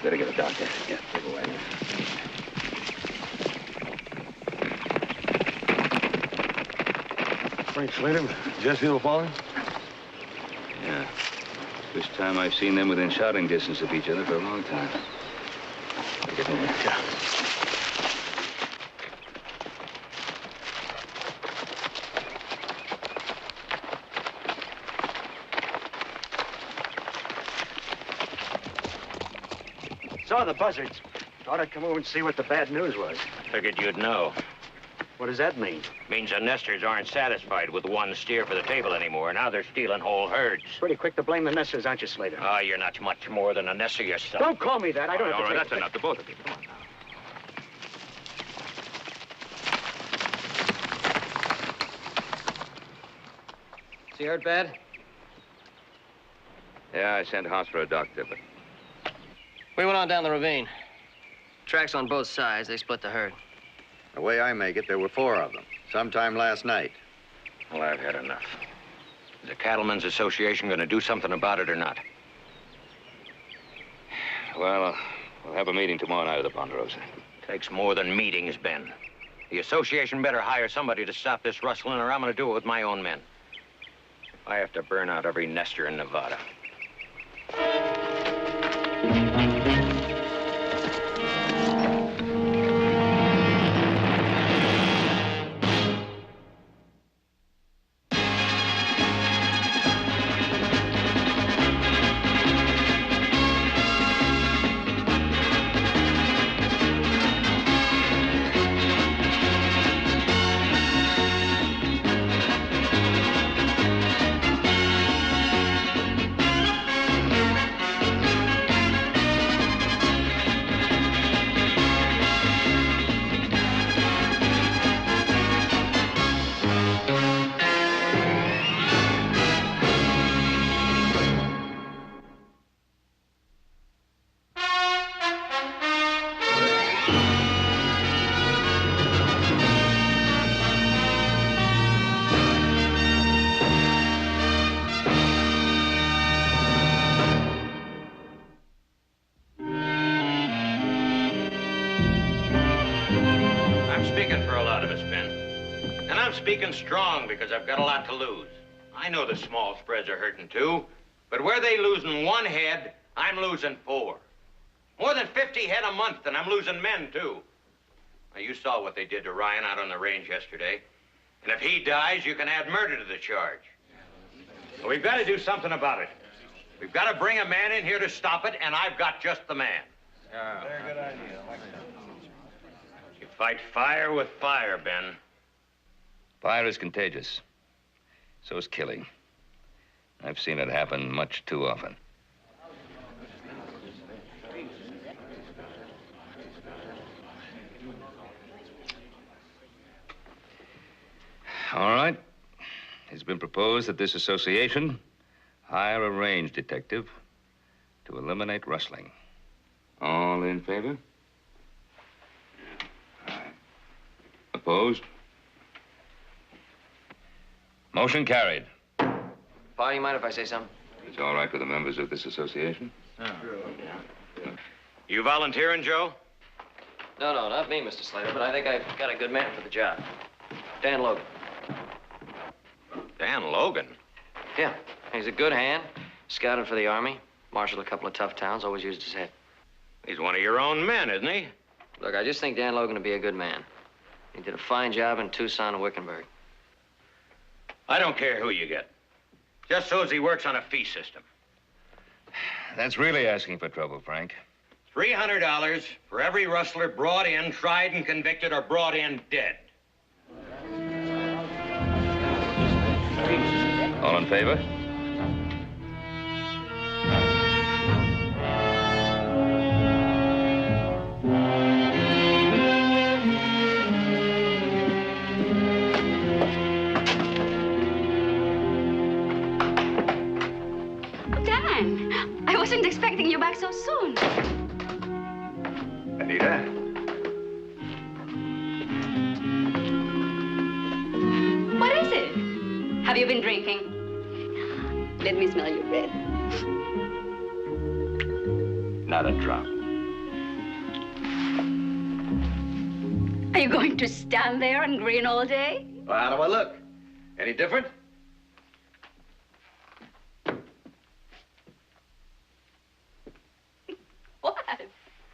Better get a doctor. Yeah, take away. Frank Slater, Jesse LaPaula? Yeah. First time I've seen them within shouting distance of each other for a long time. Get in there. Yeah. Saw the buzzards. Thought I'd come over and see what the bad news was. Figured you'd know. What does that mean? Means the nesters aren't satisfied with one steer for the table anymore. Now they're stealing whole herds. Pretty quick to blame the nesters, aren't you, Slater? Oh, you're not much more than a nester yourself. Don't call me that. I don't have to All right, take that's enough. The both of you. Come on now. Is he hurt bad? Yeah, I sent House for a doctor, but... We went on down the ravine. Tracks on both sides. They split the herd. The way I make it, there were 4 of them, sometime last night. Well, I've had enough. Is the Cattlemen's Association going to do something about it or not? Well, we'll have a meeting tomorrow night at the Ponderosa. Takes more than meetings, Ben. The association better hire somebody to stop this rustling, or I'm going to do it with my own men. I have to burn out every nester in Nevada. Speaking strong because I've got a lot to lose. I know the small spreads are hurting too, but where they losing 1 head, I'm losing 4. More than 50 head a month, and I'm losing men too. Now, you saw what they did to Ryan out on the range yesterday. And if he dies, you can add murder to the charge. So we've got to do something about it. We've got to bring a man in here to stop it, and I've got just the man. Yeah. Very good idea. I like that. You fight fire with fire, Ben. Fire is contagious. So is killing. I've seen it happen much too often. All right. It's been proposed that this association hire a range detective to eliminate rustling. All in favor? All right. Opposed? Motion carried. Pa, you mind if I say something? It's all right with the members of this association? You volunteering, Joe? No, not me, Mr. Slater, but I think I've got a good man for the job. Dan Logan. Dan Logan? Yeah, he's a good hand. Scouted for the Army. Marshaled a couple of tough towns, always used his head. He's one of your own men, isn't he? Look, I just think Dan Logan will be a good man. He did a fine job in Tucson and Wickenburg. I don't care who you get. Just so as he works on a fee system. That's really asking for trouble, Frank. $300 for every rustler brought in, tried and convicted, or brought in dead. All in favor? Dan, I wasn't expecting you back so soon. Anita? What is it? Have you been drinking? Let me smell your breath. Not a drop. Are you going to stand there and grin all day? Well, how do I look? Any different? What?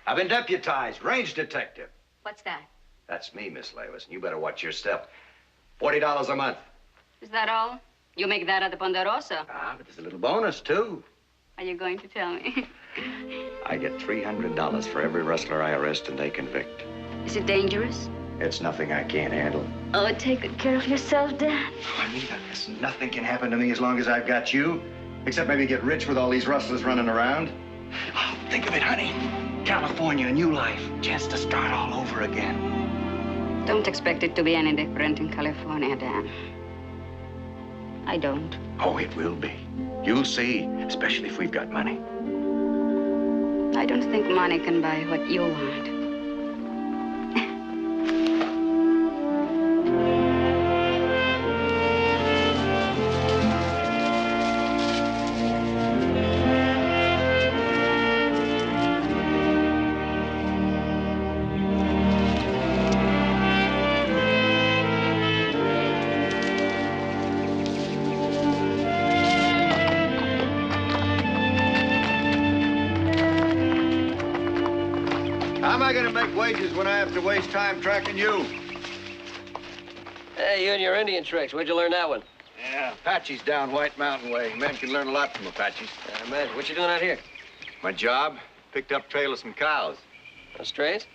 I've been deputized, range detective. What's that? That's me, Miss Lewis, and you better watch your step. $40 a month. Is that all? You make that at the Ponderosa. Ah, but there's a little bonus, too. Are you going to tell me? I get $300 for every rustler I arrest and they convict. Is it dangerous? It's nothing I can't handle. Oh, take good care of yourself, Dan. Juanita, listen, nothing can happen to me as long as I've got you. Except maybe get rich with all these rustlers running around. Oh, think of it, honey. California, a new life. Chance to start all over again. Don't expect it to be any different in California, Dan. I don't. Oh, it will be. You'll see, especially if we've got money. I don't think money can buy what you want. How am I going to make wages when I have to waste time tracking you? Hey, you and your Indian tricks. Where'd you learn that one? Yeah, Apaches down White Mountain Way. Men can learn a lot from Apaches. I imagine. What you doing out here? My job? Picked up trail of some cows. No strays?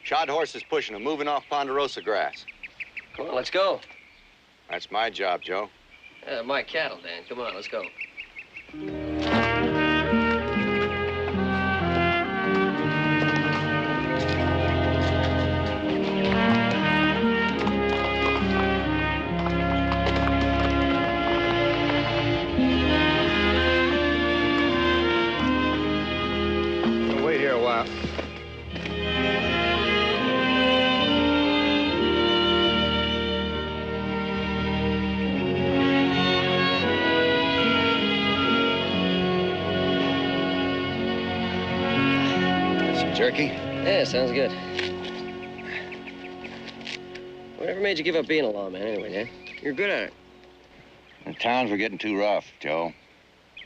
Shod horses pushing them, moving off Ponderosa grass. Come on, let's go. That's my job, Joe. My cattle, Dan. Come on, let's go. Wait here a while. Some jerky? Yeah, sounds good. Whatever made you give up being a lawman anyway, Dan? You're good at it. The towns were getting too rough, Joe.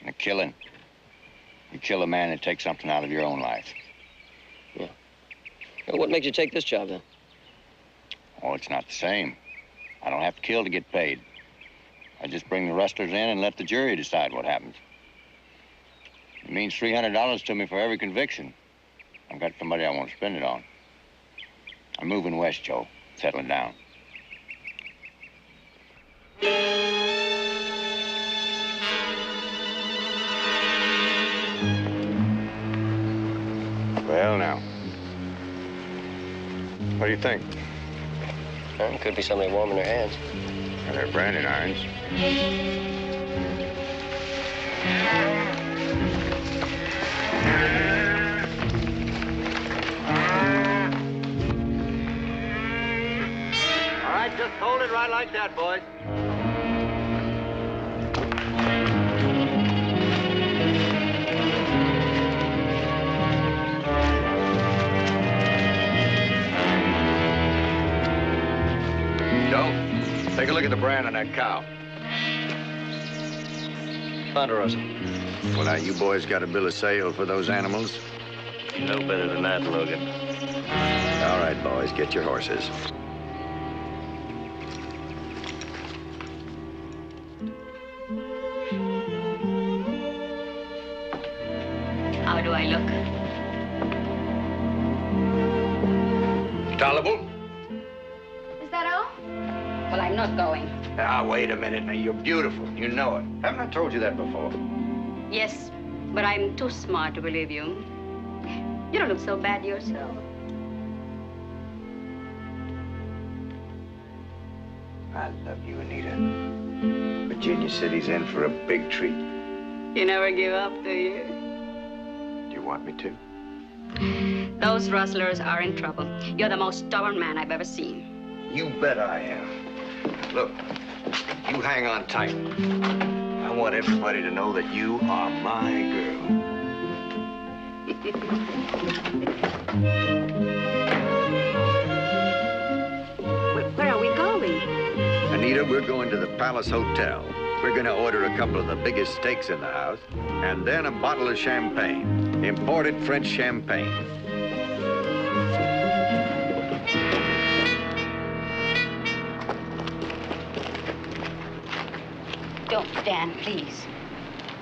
And the killing. You kill a man and take something out of your own life. Yeah. Well, what makes you take this job, then? Oh, it's not the same. I don't have to kill to get paid. I just bring the rustlers in and let the jury decide what happens. It means $300 to me for every conviction. I've got somebody I want to spend it on. I'm moving west, Joe. Settling down. Well, now. What do you think? Well, could be somebody warming their hands. Well, they're branding irons. All right, just hold it right like that, boys. Joe, take a look at the brand on that cow. Ponderosa. Well, now, you boys got a bill of sale for those animals? No better than that, Logan. All right, boys, get your horses. How do I look? Tolerable? Is that all? Well, I'm not going. Ah, wait a minute. Now, you're beautiful. You know it. Haven't I told you that before? Yes, but I'm too smart to believe you. You don't look so bad yourself. I love you, Anita. Virginia City's in for a big treat. You never give up, do you? Do you want me to? Those rustlers are in trouble. You're the most stubborn man I've ever seen. You bet I am. Look, you hang on tight. I want everybody to know that you are my girl. Anita, we're going to the Palace Hotel. We're going to order a couple of the biggest steaks in the house, and then a bottle of champagne, imported French champagne. Don't, Dan, please.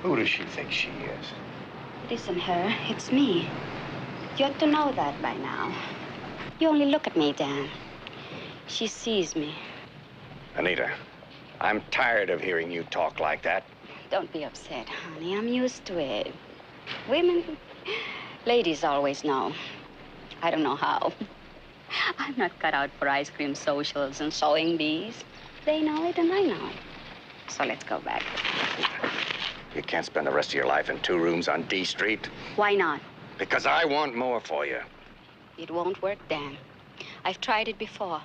Who does she think she is? It isn't her, it's me. You ought to know that by now. You only look at me, Dan. She sees me. Anita, I'm tired of hearing you talk like that. Don't be upset, honey. I'm used to it. Women, ladies always know. I don't know how. I'm not cut out for ice cream socials and sewing bees. They know it and I know it. So let's go back. You can't spend the rest of your life in 2 rooms on D Street. Why not? Because I want more for you. It won't work, Dan. I've tried it before.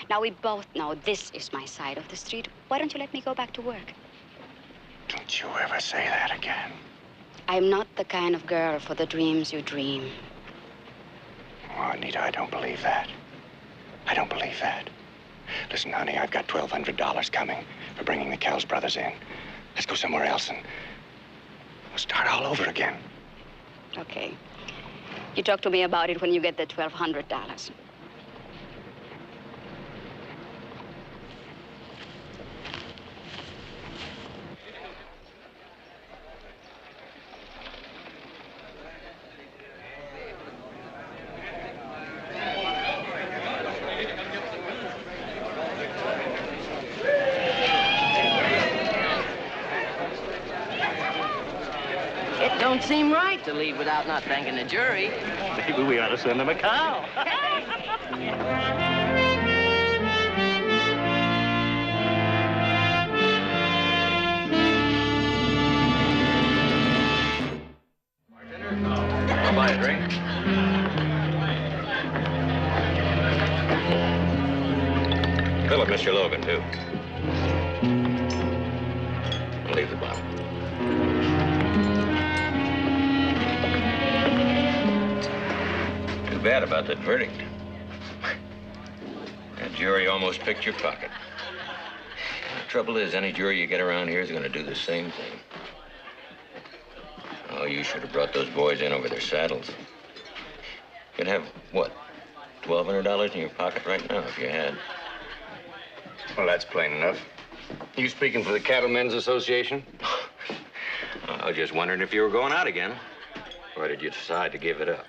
Now, we both know this is my side of the street. Why don't you let me go back to work? Don't you ever say that again. I'm not the kind of girl for the dreams you dream. Oh, Anita, I don't believe that. I don't believe that. Listen, honey, I've got $1,200 coming for bringing the Kells brothers in. Let's go somewhere else and we'll start all over again. Okay. You talk to me about it when you get the $1,200. Don't seem right to leave without not thanking the jury. Maybe we ought to send them a cow. I'll buy a drink. Fill up Mr. Logan, too. I'll leave the bottle. Too bad about that verdict. That jury almost picked your pocket. The trouble is, any jury you get around here is going to do the same thing. Oh, you should have brought those boys in over their saddles. You'd have, what, $1,200 in your pocket right now if you had. Well, that's plain enough. You speaking for the Cattlemen's Association? I was just wondering if you were going out again. Or did you decide to give it up?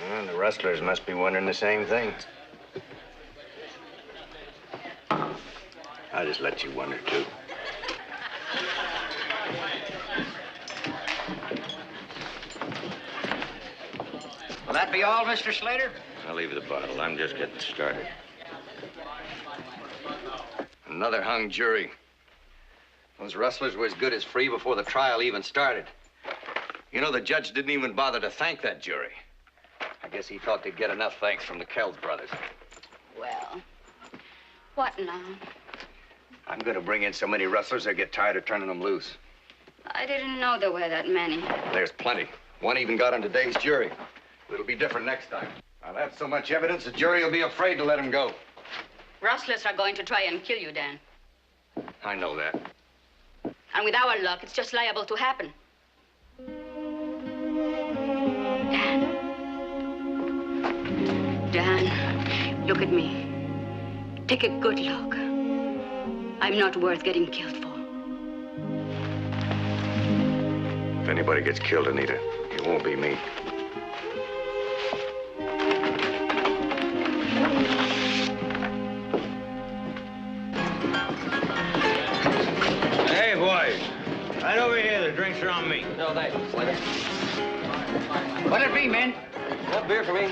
Well, the rustlers must be wondering the same thing. I'll just let you wonder, too. Will that be all, Mr. Slater? I'll leave the bottle. I'm just getting started. Another hung jury. Those rustlers were as good as free before the trial even started. You know, the judge didn't even bother to thank that jury. I guess he thought they'd get enough thanks from the Kells brothers. Well, what now? I'm gonna bring in so many rustlers, they'll get tired of turning them loose. I didn't know there were that many. There's plenty. One even got on today's jury. It'll be different next time. I'll have so much evidence, the jury will be afraid to let him go. Rustlers are going to try and kill you, Dan. I know that. And with our luck, it's just liable to happen. Dan, look at me. Take a good look. I'm not worth getting killed for. If anybody gets killed, Anita, it won't be me. Hey, boys. Right over here. The drinks are on me. No, thanks, Slater. What'll it be, men? Enough beer for me.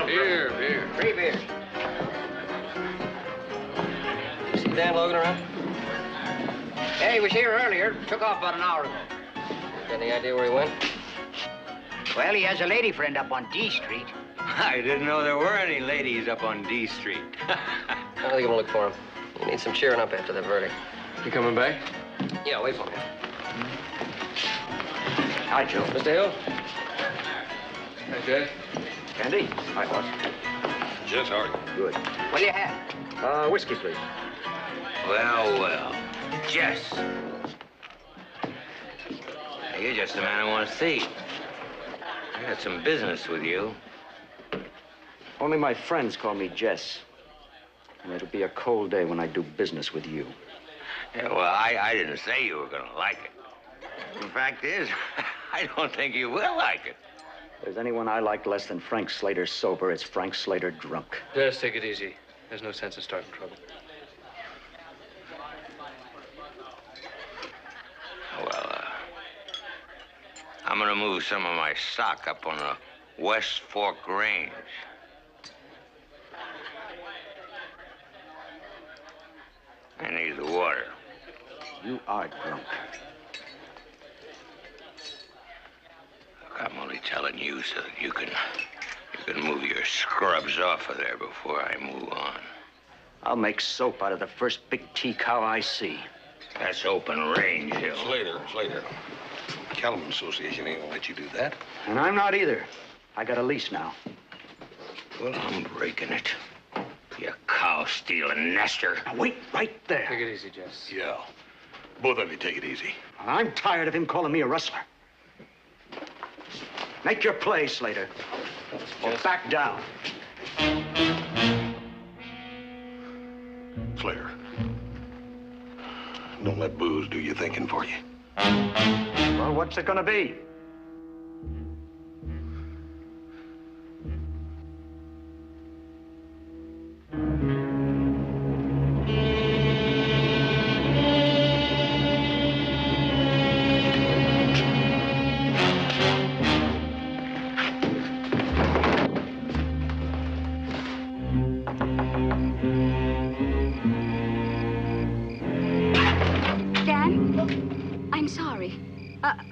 Beer, beer. 3 beers. You see Dan Logan around? Yeah, he was here earlier. Took off about an hour ago. Got any idea where he went? Well, he has a lady friend up on D Street. I didn't know there were any ladies up on D Street. I'll think I'm gonna look for him. You need some cheering up after that verdict. You coming back? Yeah, wait for me. Hi, Joe. Mr. Hill? Hey, Jay. Andy? Hi, boss. Just hard. Good. What'll you have? Whiskey, please. Well, well. Jess. You're just the man I want to see. I got some business with you. Only my friends call me Jess. And it'll be a cold day when I do business with you. Yeah, well, I didn't say you were going to like it. The fact is, I don't think you will like it. If there's anyone I like less than Frank Slater sober, it's Frank Slater drunk. Just take it easy. There's no sense in starting trouble. Well, I'm going to move some of my stock up on the West Fork Range. I need the water. You are drunk. Look, I'm only telling you so that you can move your scrubs off of there before I move on. I'll make soap out of the first big tea cow I see. That's open range, Hill. Slater. Cattlemen Association ain't gonna let you do that. And I'm not either. I got a lease now. Well, I'm breaking it. You cow-stealing nester. Now, wait right there. Take it easy, Jess. Yeah. Both of you take it easy. I'm tired of him calling me a rustler. Make your play, Slater. Or back down. Slater. Don't let booze do your thinking for you. Well, what's it gonna be?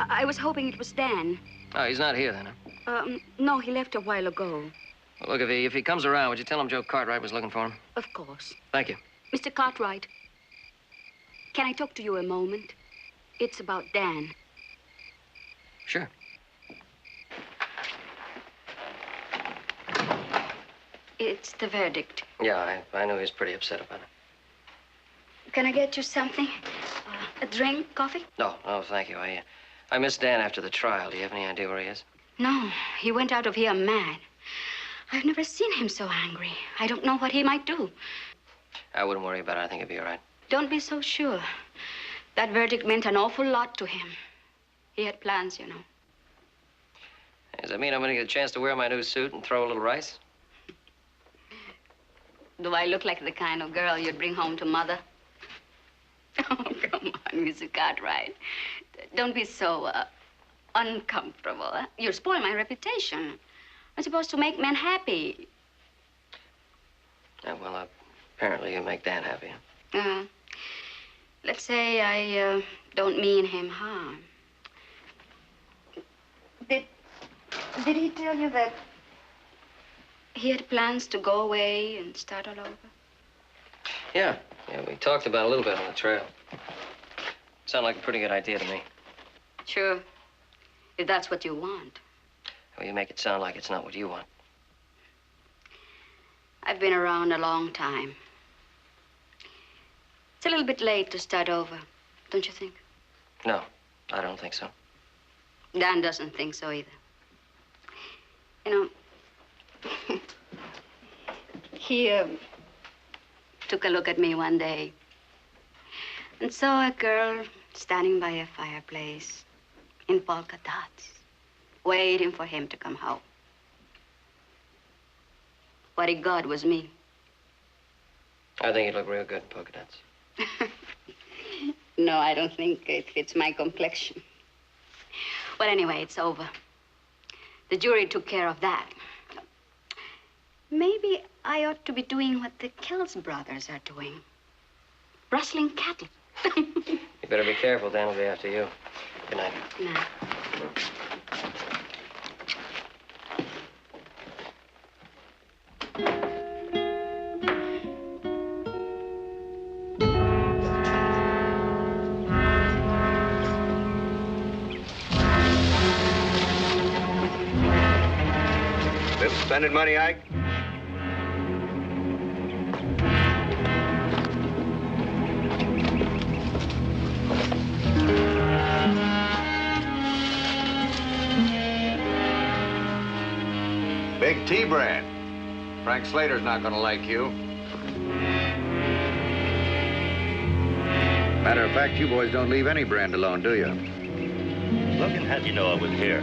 I was hoping it was Dan. Oh, he's not here then, huh? No, he left a while ago. Well, look, if he comes around, would you tell him Joe Cartwright was looking for him? Of course. Thank you. Mr. Cartwright, can I talk to you a moment? It's about Dan. Sure. It's the verdict. Yeah, I knew he was pretty upset about it. Can I get you something? A drink, coffee? No, thank you. I missed Dan after the trial. Do you have any idea where he is? No, he went out of here mad. I've never seen him so angry. I don't know what he might do. I wouldn't worry about it. I think he'll be all right. Don't be so sure. That verdict meant an awful lot to him. He had plans, you know. Does that mean I'm going to get a chance to wear my new suit and throw a little rice? Do I look like the kind of girl you'd bring home to Mother? Oh, come on, Mr. Cartwright. Don't be so uncomfortable. Huh? You'll spoil my reputation. I'm supposed to make men happy. Yeah, well, apparently you make Dan happy. Let's say I don't mean him harm. Did he tell you that he had plans to go away and start all over? Yeah, we talked about it a little bit on the trail. Sounded like a pretty good idea to me. Sure, if that's what you want. Well, you make it sound like it's not what you want. I've been around a long time. It's a little bit late to start over, don't you think? No, I don't think so. Dan doesn't think so either. You know, he took a look at me one day and saw a girl standing by a fireplace in polka dots, waiting for him to come home. What he got was me. I think you look real good in polka dots. No, I don't think it fits my complexion. Well, anyway, it's over. The jury took care of that. Maybe I ought to be doing what the Kells brothers are doing. Rustling cattle. You better be careful, Dan will be after you. Good night. Good night. Little spending money, Ike? Big T brand. Frank Slater's not gonna like you. Matter of fact, you boys don't leave any brand alone, do you? Logan, how'd you know I was here?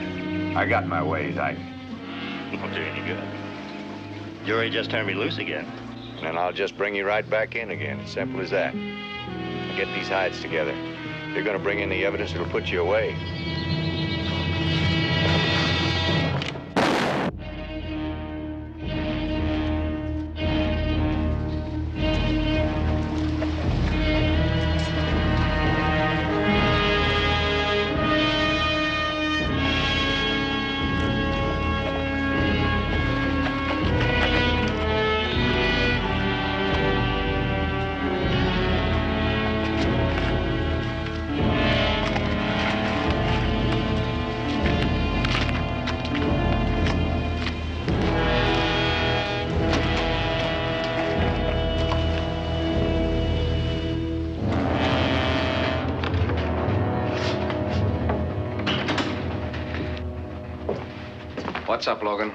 I got my ways, Ike. Won't do any good. Jury just turned me loose again. And then I'll just bring you right back in again. As simple as that. Now get these hides together. If you're gonna bring in the evidence that'll put you away. What's up, Logan?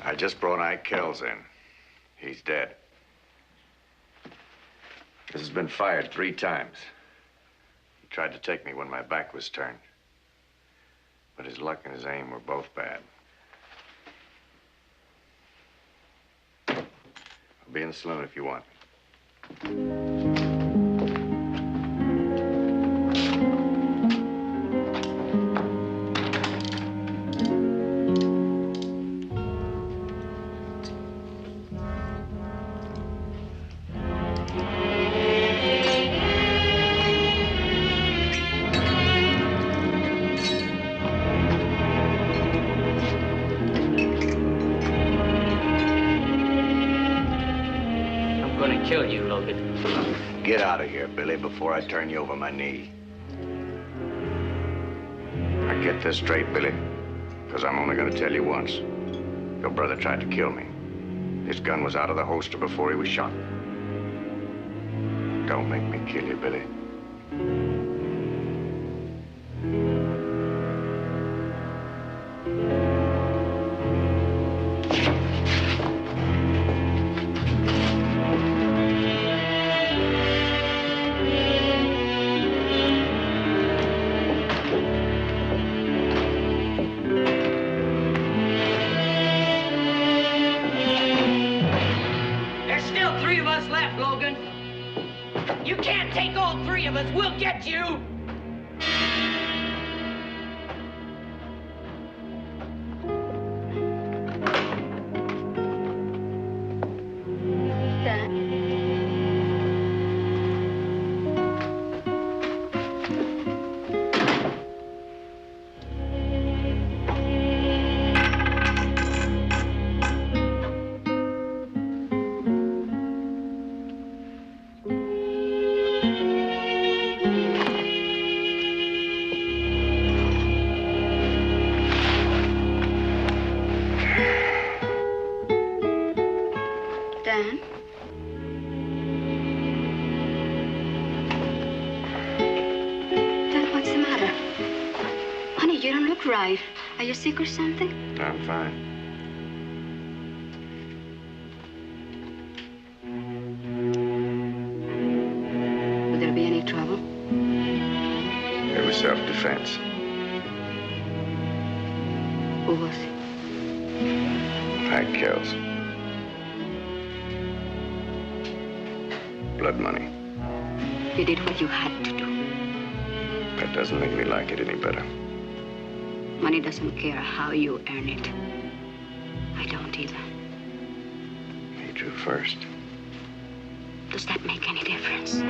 I just brought Ike Kells in. He's dead. This has been fired 3 times. He tried to take me when my back was turned. But his luck and his aim were both bad. I'll be in the saloon if you want. Kill you, Logan. Get out of here, Billy, before I turn you over my knee. Now get this straight, Billy, because I'm only going to tell you once. Your brother tried to kill me. His gun was out of the holster before he was shot. Don't make me kill you, Billy. We'll get you! Right. Are you sick or something? I'm fine. Would there be any trouble? It was self-defense. Who was it? Ike Kells. Blood money. You did what you had to do. That doesn't make me like it any better. Money doesn't care how you earn it. I don't either. He drew first. Does that make any difference?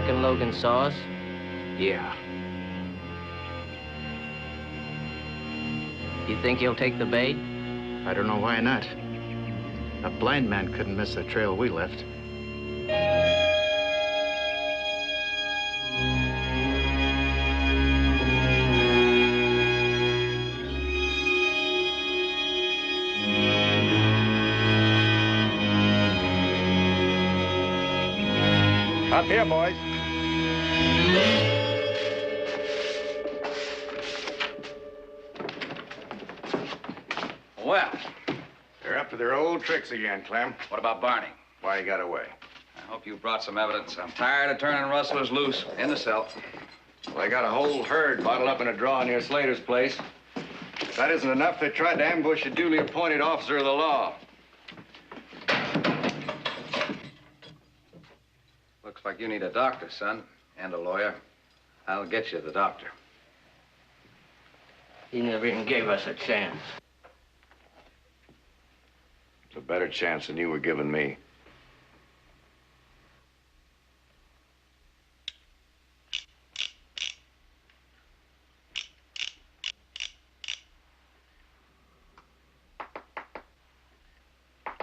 reckon Logan saw us? Yeah. You think he'll take the bait? I don't know why not. A blind man couldn't miss the trail we left. Up here, boys. Well, They're up to their old tricks again, Clem. what about Barney? Why he got away? I hope you brought some evidence. I'm tired of turning rustlers loose in the cell. Well, they got a whole herd bottled up in a draw near Slater's place. If that isn't enough, they tried to ambush a duly appointed officer of the law. Looks like you need a doctor, son, and a lawyer. I'll get you the doctor. He never even gave us a chance. It's a better chance than you were giving me.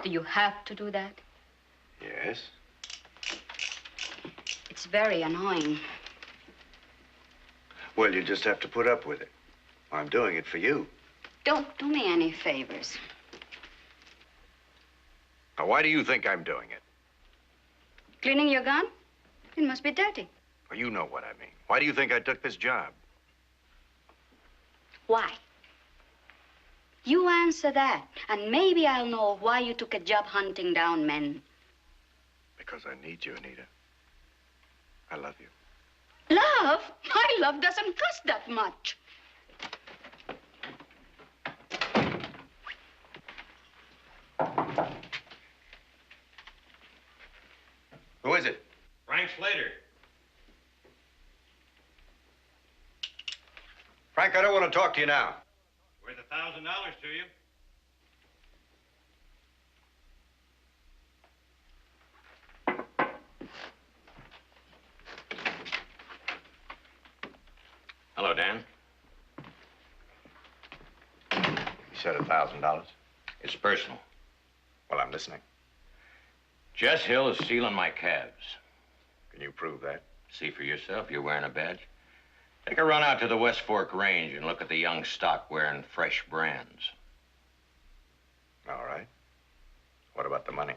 Do you have to do that? Yes? It's very annoying. Well, you just have to put up with it. I'm doing it for you. Don't do me any favors. Now, why do you think I'm doing it? Cleaning your gun? It must be dirty. Well, you know what I mean. Why do you think I took this job? Why? You answer that, and maybe I'll know why you took a job hunting down men. Because I need you, Anita. I love you. Love? My love doesn't cost that much. Who is it? Frank Slater. Frank, I don't want to talk to you now. Worth $1,000 to you. Hello, Dan. You said $1,000. It's personal. Well, I'm listening. Jess Hill is stealing my calves. Can you prove that? See for yourself. You're wearing a badge. Take a run out to the West Fork Range and look at the young stock wearing fresh brands. All right. What about the money?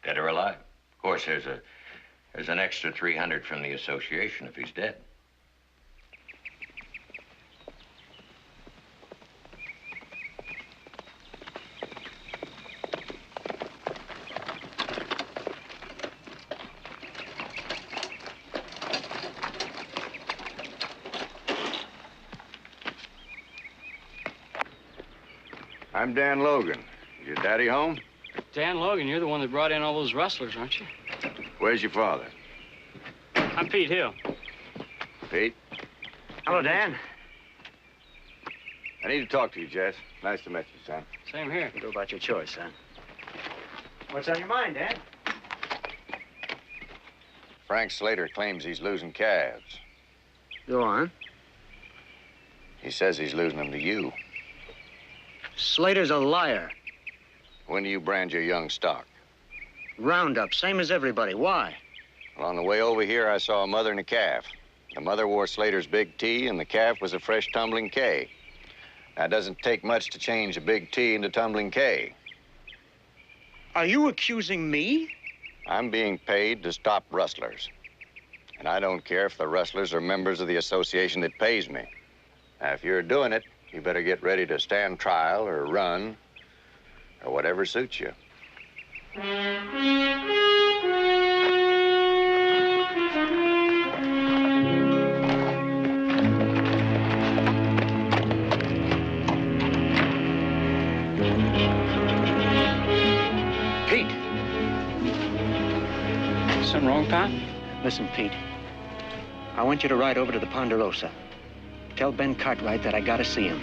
Dead or alive. Of course, there's an extra $300 from the association if he's dead. I'm Dan Logan. Is your daddy home? Dan Logan, you're the one that brought in all those rustlers, aren't you? Where's your father? I'm Pete Hill. Pete? Hello, Dan. I need to talk to you, Jess. Nice to meet you, son. Same here. Go about your choice, son. What's on your mind, Dan? Frank Slater claims he's losing calves. Go on. He says he's losing them to you. Slater's a liar. When do you brand your young stock? Roundup, same as everybody. Why? Well, on the way over here, I saw a mother and a calf. The mother wore Slater's big T, and the calf was a fresh tumbling K. Now, it doesn't take much to change a big T into tumbling K. Are you accusing me? I'm being paid to stop rustlers. And I don't care if the rustlers are members of the association that pays me. Now, if you're doing it, you better get ready to stand trial or run or whatever suits you. Pete. Something wrong, Pop? Listen, Pete. I want you to ride over to the Ponderosa. Tell Ben Cartwright that I gotta see him.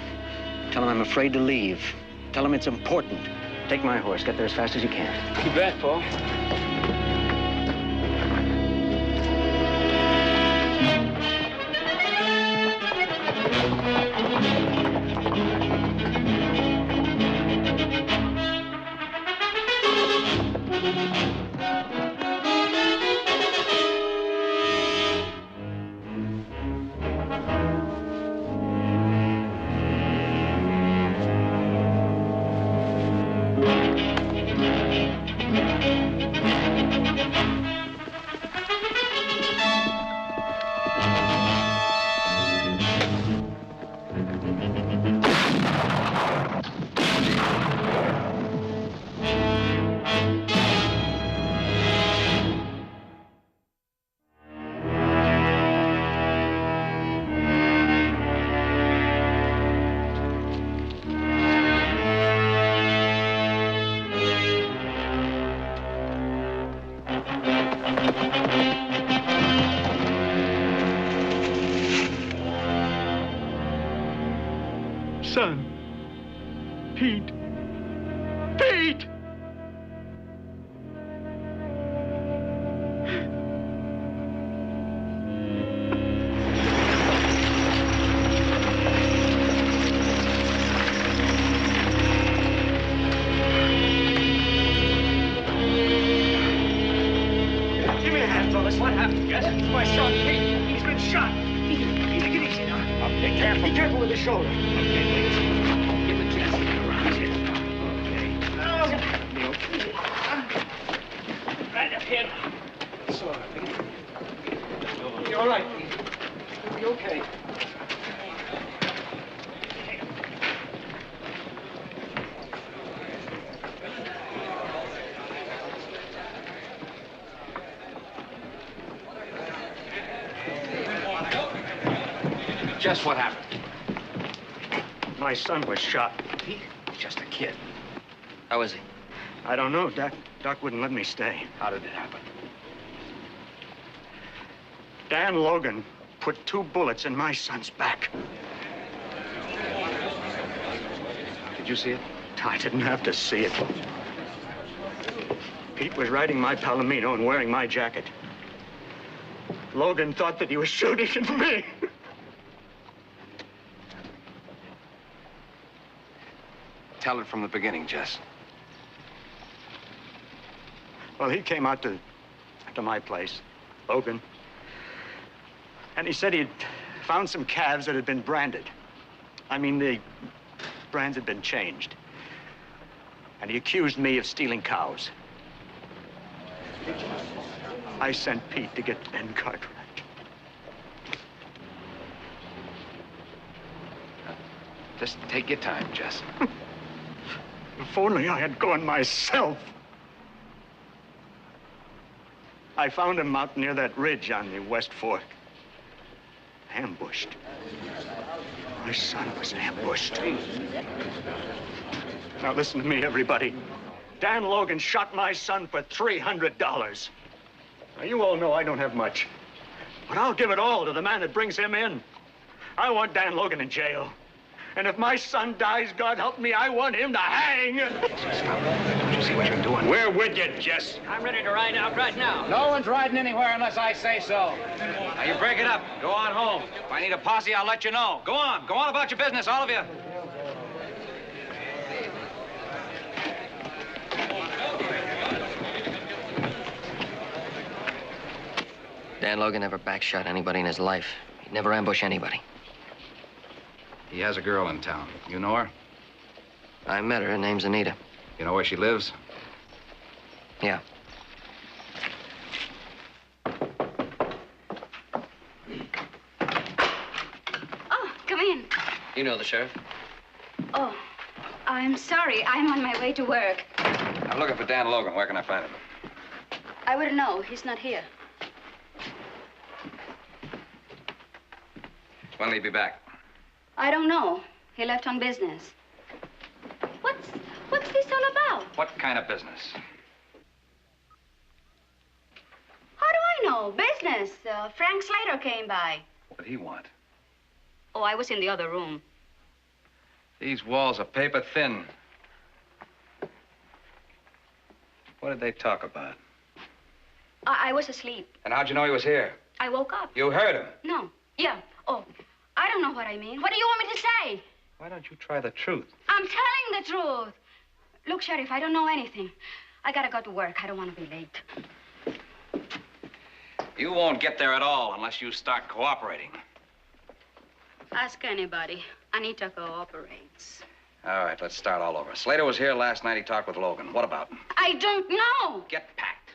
Tell him I'm afraid to leave. Tell him it's important. Take my horse. Get there as fast as you can. You bet, Paul. son. Pete. Pete! Give me a hand, fellas. What happened, Jess? My son, Pete. He's been shot. Peter, take it easy now. Be careful. Be careful with the shoulder. Okay, please. Give it Jess. Around here. Right up here. It's all right, Pete. You're all right, Pete. You'll be okay. Just what happened? My son was shot. Pete, he's just a kid. How is he? I don't know. Doc wouldn't let me stay. How did it happen? Dan Logan put 2 bullets in my son's back. Did you see it? I didn't have to see it. Pete was riding my Palomino and wearing my jacket. Logan thought that he was shooting at me. Tell it from the beginning, Jess. Well, he came out to my place, Logan. And he said he'd found some calves that had been branded. I mean, the brands had been changed. And he accused me of stealing cows. I sent Pete to get Ben Cartwright. Just take your time, Jess. If only I had gone myself. I found him out near that ridge on the West Fork. Ambushed. My son was ambushed. Now listen to me, everybody. Dan Logan shot my son for $300. Now, you all know I don't have much. But I'll give it all to the man that brings him in. I want Dan Logan in jail. And if my son dies, God help me, I want him to hang. Don't you see what you're doing? We're with you, Jess. I'm ready to ride out right now. No one's riding anywhere unless I say so. Now, you break it up. Go on home. If I need a posse, I'll let you know. Go on. Go on about your business, all of you. Dan Logan never backshot anybody in his life. He'd never ambush anybody. He has a girl in town. You know her? I met her. Her name's Anita. You know where she lives? Yeah. Oh, come in. You know the sheriff? Oh, I'm sorry. I'm on my way to work. I'm looking for Dan Logan. Where can I find him? I wouldn't know. He's not here. When'll he be back? I don't know. He left on business. What's this all about? What kind of business? How do I know? Business. Frank Slater came by. What did he want? Oh, I was in the other room. These walls are paper thin. What did they talk about? I was asleep. And how'd you know he was here? I woke up. You heard him. No. Yeah. Oh, I don't know what I mean. What do you want me to say? Why don't you try the truth? I'm telling the truth. Look, Sheriff, I don't know anything. I gotta go to work. I don't want to be late. You won't get there at all unless you start cooperating. Ask anybody. Anita cooperates. All right, let's start all over. Slater was here last night. He talked with Logan. What about him? I don't know. Get packed.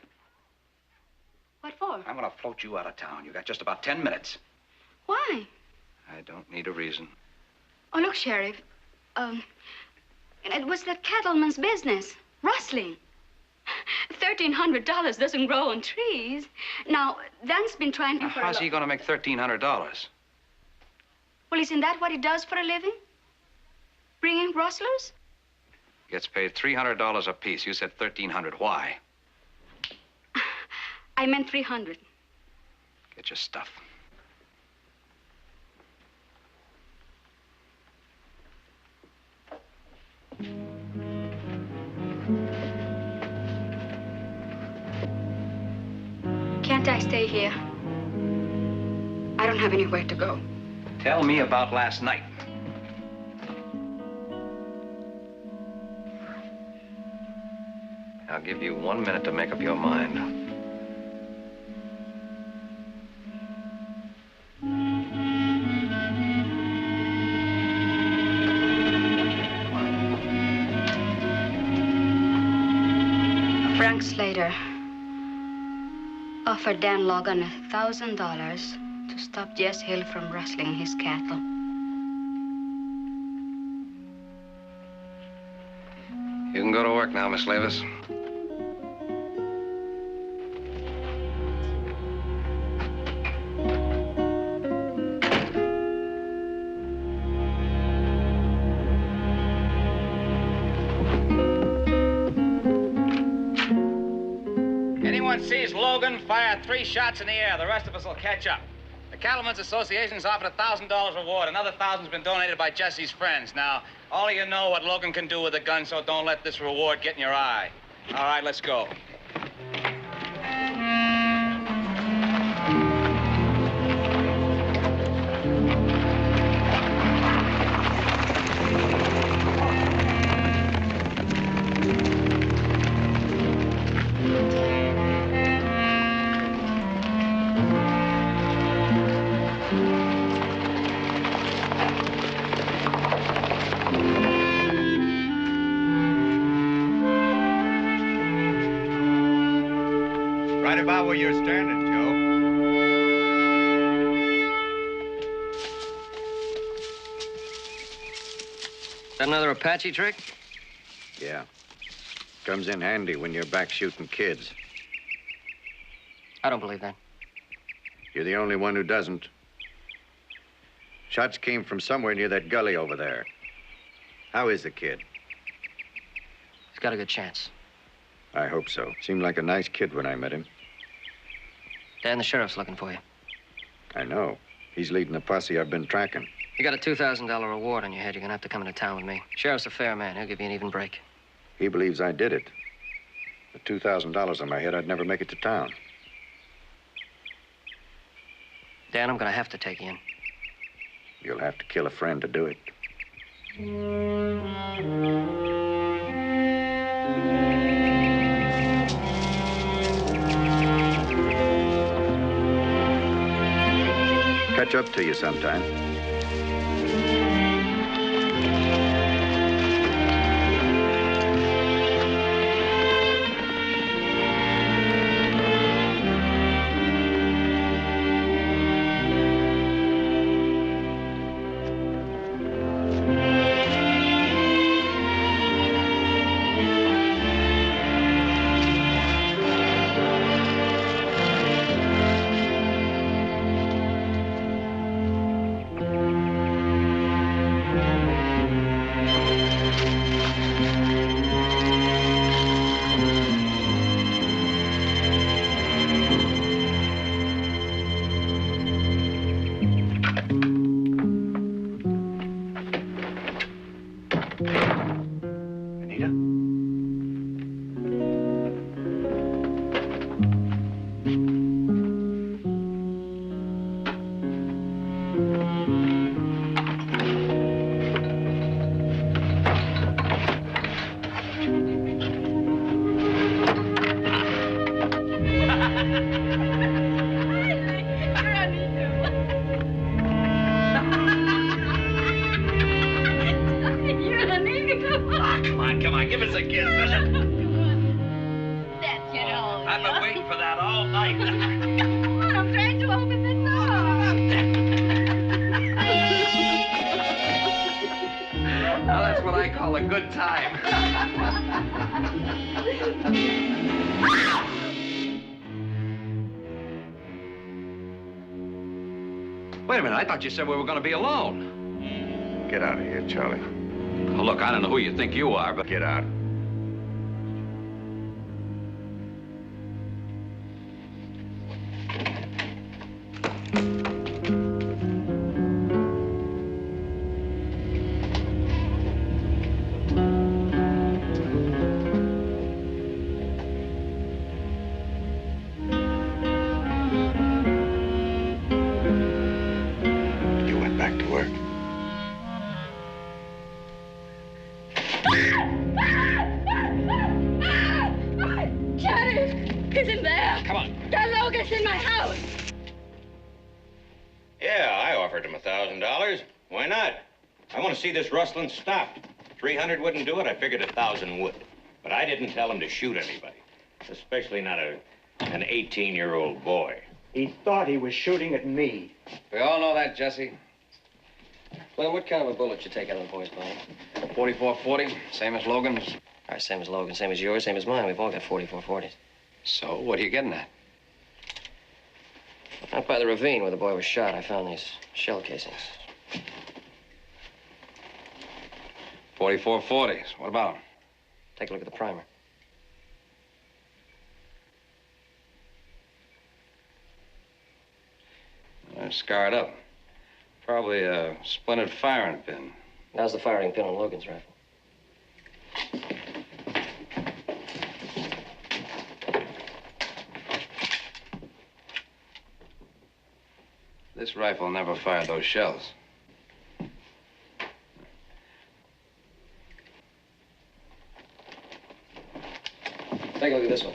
What for? I'm gonna float you out of town. You got just about 10 minutes. Why? I don't need a reason. Oh, look, Sheriff. It was that cattleman's business. Rustling. $1,300 doesn't grow on trees. Now, Dan's been trying to... How's he gonna make $1,300? Well, isn't that what he does for a living? Bringing rustlers? Gets paid $300 a piece. You said $1,300. Why? I meant 300. Get your stuff. Can't I stay here? I don't have anywhere to go. Tell me about last night. I'll give you 1 minute to make up your mind. Frank Slater offered Dan Logan $1,000 to stop Jess Hill from rustling his cattle. You can go to work now, Miss Lavis. Anyone sees Logan, fire 3 shots in the air. The rest of us will catch up. The Cattlemen's Association's offered $1,000 reward. Another $1,000's been donated by Jesse's friends. Now, all of you know what Logan can do with a gun, so don't let this reward get in your eye. All right, let's go. Right about where you're standing, Joe. That another Apache trick? Yeah. Comes in handy when you're back shooting kids. I don't believe that. You're the only one who doesn't. Shots came from somewhere near that gully over there. How is the kid? He's got a good chance. I hope so. Seemed like a nice kid when I met him. Dan, the sheriff's looking for you. I know. He's leading the posse I've been tracking. You got a $2,000 reward on your head. You're gonna have to come into town with me. Sheriff's a fair man. He'll give you an even break. He believes I did it. With $2,000 on my head, I'd never make it to town. Dan, I'm gonna have to take you in. You'll have to kill a friend to do it. Catch up to you sometime. Wait a minute, I thought you said we were going to be alone. Get out of here, Charlie. Oh, look, I don't know who you think you are, but... Get out. work. Carey! He's in there! Come on. That Logan's in my house! Yeah, I offered him $1,000. Why not? I want to see this rustling stopped. 300 wouldn't do it. I figured 1,000 would. But I didn't tell him to shoot anybody, especially not an 18-year-old boy. He thought he was shooting at me. We all know that, Jesse. Well, what kind of a bullet you take out of the boy's body? 44-40, same as Logan's. All right, same as Logan, same as yours, same as mine. We've all got 44-40s. So, what are you getting at? Out by the ravine where the boy was shot, I found these shell casings. 44-40s. What about them? Take a look at the primer. They're scarred up. Probably a splintered firing pin. Now's the firing pin on Logan's rifle. This rifle never fired those shells. Take a look at this one.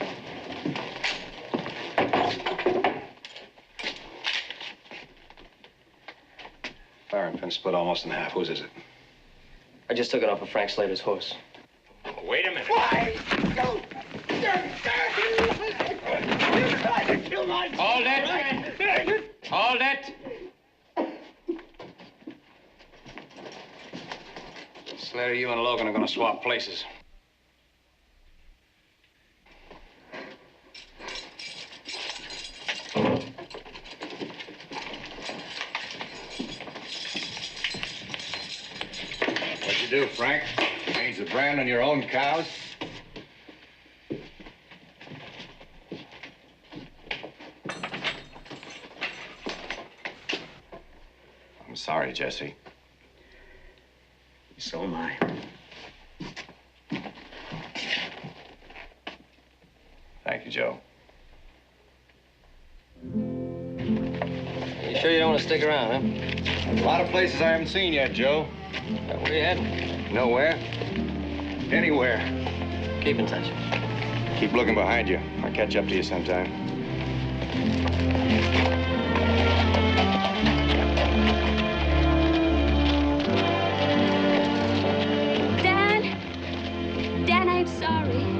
Firing pin split almost in half. Whose is it? I just took it off of Frank Slater's horse. Wait a minute. Hold it! Hold it! Slater, you and Logan are gonna swap places. What'd you do, Frank? Change the brand on your own cows? I'm sorry, Jesse. So am I. Thank you, Joe. You sure you don't want to stick around, huh? A lot of places I haven't seen yet, Joe. Where you heading? Nowhere. Anywhere. Keep in touch. Keep looking behind you. I'll catch up to you sometime. Dan, I'm sorry.